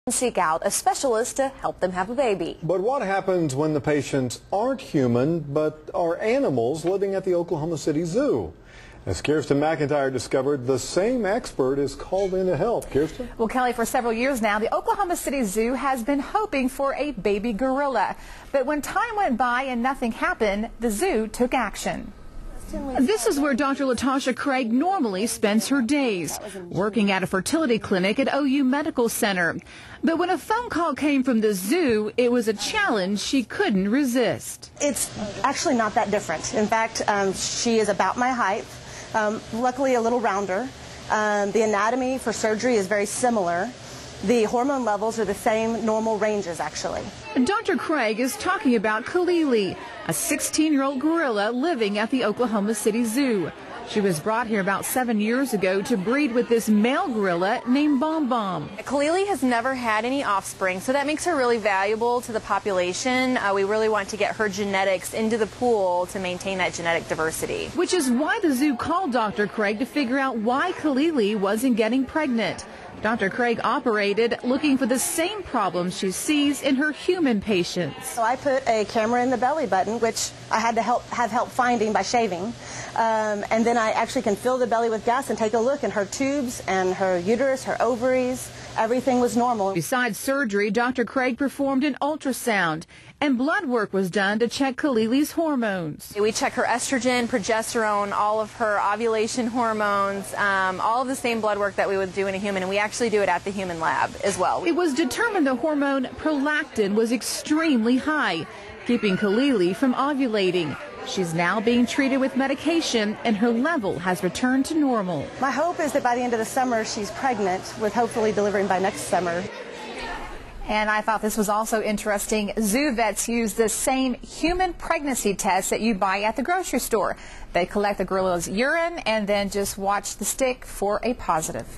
Seek out a specialist to help them have a baby. But what happens when the patients aren't human but are animals living at the Oklahoma City Zoo? As Kirsten McIntyre discovered, the same expert is called in to help. Kirsten? Well, Kelly, for several years now, the Oklahoma City Zoo has been hoping for a baby gorilla. But when time went by and nothing happened, the zoo took action. This is where Dr. Latasha Craig normally spends her days, working at a fertility clinic at OU Medical Center. But when a phone call came from the zoo, it was a challenge she couldn't resist. It's actually not that different. In fact, she is about my height, luckily a little rounder. The anatomy for surgery is very similar. The hormone levels are the same normal ranges, actually. Dr. Craig is talking about Kalili, a 16-year-old gorilla living at the Oklahoma City Zoo. She was brought here about 7 years ago to breed with this male gorilla named Bom Bom. Kalili has never had any offspring, so that makes her really valuable to the population. We really want to get her genetics into the pool to maintain that genetic diversity. Which is why the zoo called Dr. Craig to figure out why Kalili wasn't getting pregnant. Dr. Craig operated looking for the same problems she sees in her human patients. So I put a camera in the belly button, which I had to have help finding by shaving. And then I actually can fill the belly with gas and take a look, and her tubes and her uterus, her ovaries, everything was normal. Besides surgery, Dr. Craig performed an ultrasound, and blood work was done to check Kalili's hormones. We check her estrogen, progesterone, all of her ovulation hormones, all of the same blood work that we would do in a human, and we actually do it at the human lab as well. It was determined the hormone prolactin was extremely high, keeping Kalili from ovulating. She's now being treated with medication, and her level has returned to normal. My hope is that by the end of the summer, she's pregnant, with hopefully delivering by next summer. And I thought this was also interesting. Zoo vets use the same human pregnancy test that you buy at the grocery store. They collect the gorilla's urine and then just watch the stick for a positive.